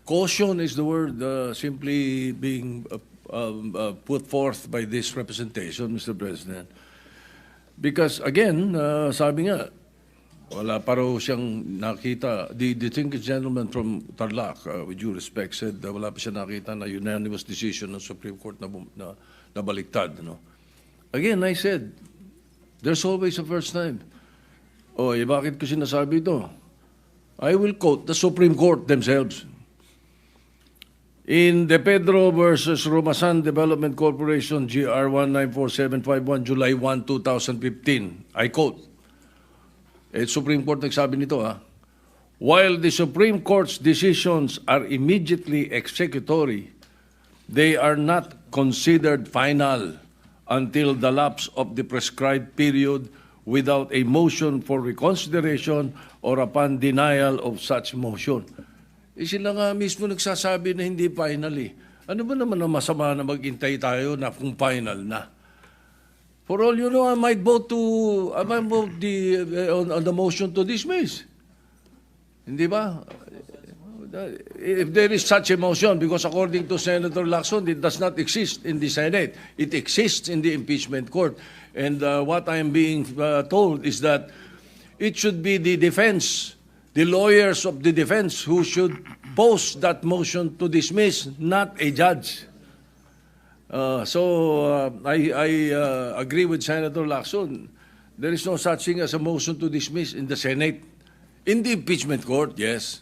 Caution is the word simply being put forth by this representation, Mr. President. Because again, sabi nga, wala pa raw siyang nakita. The distinguished gentleman from Tarlac, with due respect, said wala pa siya nakita na unanimous decision ng Supreme Court na baliktad. No? Again, I said, there's always a first time. Oh, bakit ko sinasabi ito? I will quote the Supreme Court themselves. In De Pedro versus Romasan Development Corporation, GR 194751, July 1, 2015, I quote, Supreme Court nagsabi nito, while the Supreme Court's decisions are immediately executory, they are not considered final until the lapse of the prescribed period without a motion for reconsideration or upon denial of such motion. Sila nga mismo nagsasabi na hindi final eh. Ano ba naman ang masama na maghintay tayo na kung final na? For all you know, I might vote on the motion to dismiss. Hindi ba? If there is such a motion, because according to Senator Lacson, it does not exist in the Senate. It exists in the impeachment court. And what I am being told is that it should be the defense, the lawyers of the defense who should pose that motion to dismiss, not a judge. I agree with Senator Lacson. There is no such thing as a motion to dismiss in the Senate. In the impeachment court, yes.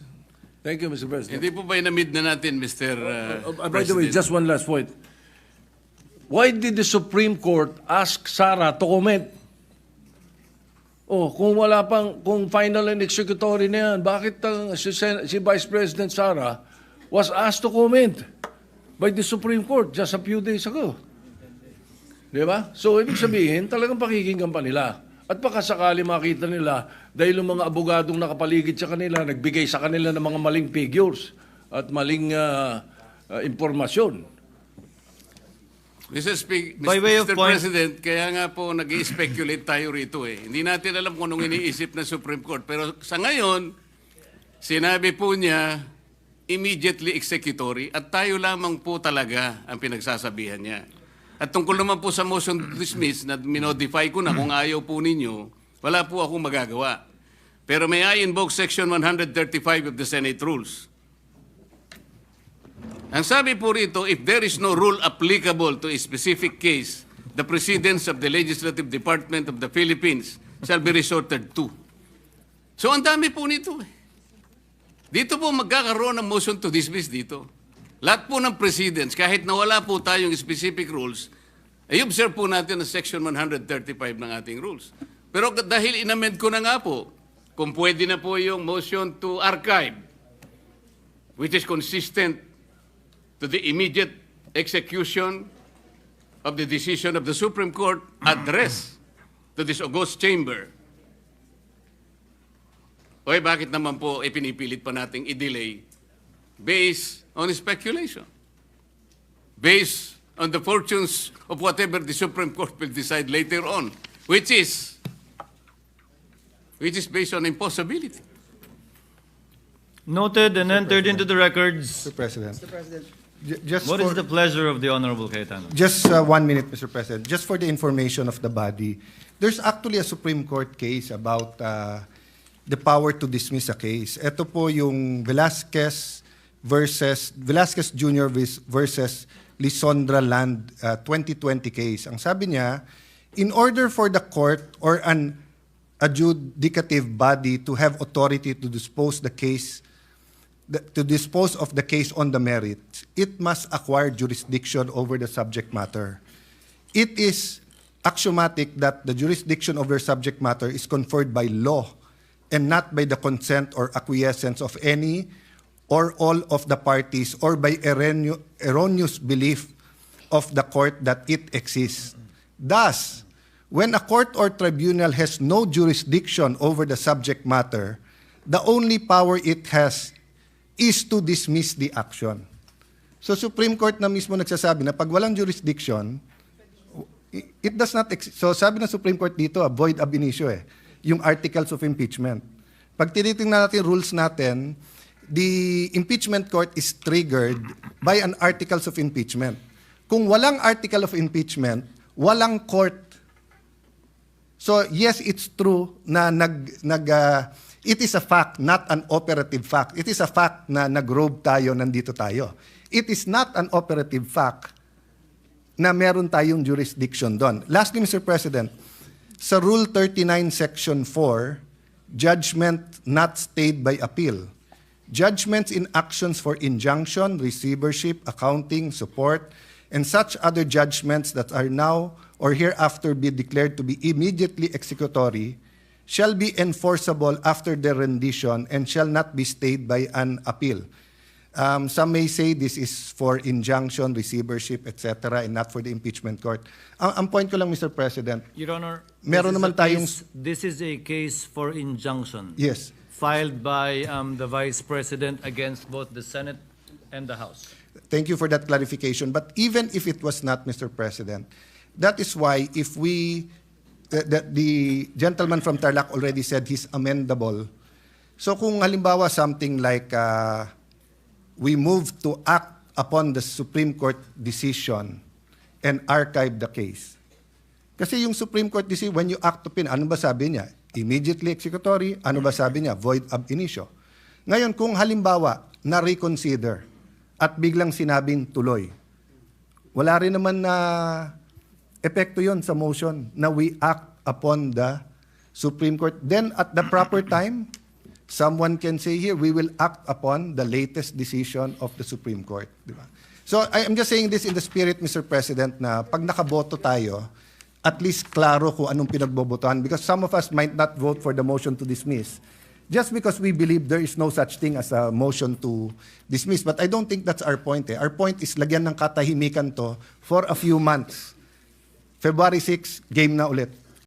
Thank you, Mr. President. Hindi po ba inamid na natin, Mr. By the way, just one last point. Why did the Supreme Court ask Sara to comment? Kung final and executory na yan, bakit si Vice President Sara was asked to comment by the Supreme Court just a few days ago? Di ba? So, ibig sabihin, talagang pakikinggan pa nila. At baka sakali makita nila, dahil yung mga abogadong nakapaligid sa kanila, nagbigay sa kanila ng mga maling figures at maling impormasyon. Mr. Mr. President, kaya nga po nag-i-speculate tayo rito eh. Hindi natin alam kung anong iniisip ng Supreme Court. Pero sa ngayon, sinabi po niya, immediately executory at tayo lamang po talaga ang pinagsasabihan niya. At tungkol naman po sa motion to dismiss na minodify ko na kung ayaw po ninyo, wala po akong magagawa. Pero may I invoke Section 135 of the Senate Rules. Ang sabi po rito, if there is no rule applicable to a specific case, the precedents of the Legislative Department of the Philippines shall be resorted to. So ang dami po nito eh. Dito po magkakaroon ng motion to dismiss dito. Lahat po ng precedents, kahit na wala po tayong specific rules, ay observe po natin ang Section 135 ng ating rules. Pero dahil inamend ko na nga po, kung pwede na po yung motion to archive, which is consistent to the immediate execution of the decision of the Supreme Court addressed to this august chamber. Oy, bakit naman po pinipilit pa nating i-delay based on speculation? Based on the fortunes of whatever the Supreme Court will decide later on, which is based on impossibility. Noted and entered into the records. Mr. President. Mr. President. What is the pleasure of the Honorable Cayetano? Just 1 minute, Mr. President. Just for the information of the body, there's actually a Supreme Court case about the power to dismiss a case. Ito po yung Velasquez Jr. versus Lisondra Land 2020 case. Ang sabi niya, in order for the court or an adjudicative body to have authority to dispose of the case on the merits, it must acquire jurisdiction over the subject matter. It is axiomatic that the jurisdiction over subject matter is conferred by law and not by the consent or acquiescence of any or all of the parties or by erroneous belief of the court that it exists. Thus, when a court or tribunal has no jurisdiction over the subject matter, the only power it has is to dismiss the action. So Supreme Court na mismo nagsasabi na pag walang jurisdiction, it does not exist. So sabi ng Supreme Court dito, void ab initio yung articles of impeachment. Pag tinitingnan natin rules natin, the impeachment court is triggered by an articles of impeachment. Kung walang article of impeachment, walang court. So yes, it's true na it is a fact, not an operative fact. It is a fact na nag-robe tayo, nandito tayo. It is not an operative fact na meron tayong jurisdiction doon. Lastly, Mr. President, sa Rule 39, Section 4, judgment not stayed by appeal. Judgments in actions for injunction, receivership, accounting, support, and such other judgments that are now or hereafter be declared to be immediately executory shall be enforceable after their rendition and shall not be stayed by an appeal. Some may say this is for injunction, receivership, etc., and not for the impeachment court. Ang point ko lang, Mr. President, Your Honor, meron naman tayong... This is a case for injunction. Yes. Filed by the Vice President against both the Senate and the House. Thank you for that clarification. But even if it was not, Mr. President, that is why if we... The gentleman from Tarlac already said he's amendable. So kung halimbawa something like... we move to act upon the Supreme Court decision and archive the case. Kasi yung Supreme Court decision, when you act upon, ano ba sabi niya? Immediately executory. Ano ba sabi niya? Void ab initio. Ngayon, kung halimbawa, na-reconsider at biglang sinabing tuloy, wala rin naman na epekto yon sa motion na we act upon the Supreme Court. Then, at the proper time, someone can say here, we will act upon the latest decision of the Supreme Court. Di ba? So I'm just saying this in the spirit, Mr. President, na pag nakaboto tayo, at least klaro kung anong pinagbobotohan. Because some of us might not vote for the motion to dismiss. Just because we believe there is no such thing as a motion to dismiss. But I don't think that's our point. Our point is lagyan ng katahimikan to for a few months. February 6, game na ulit.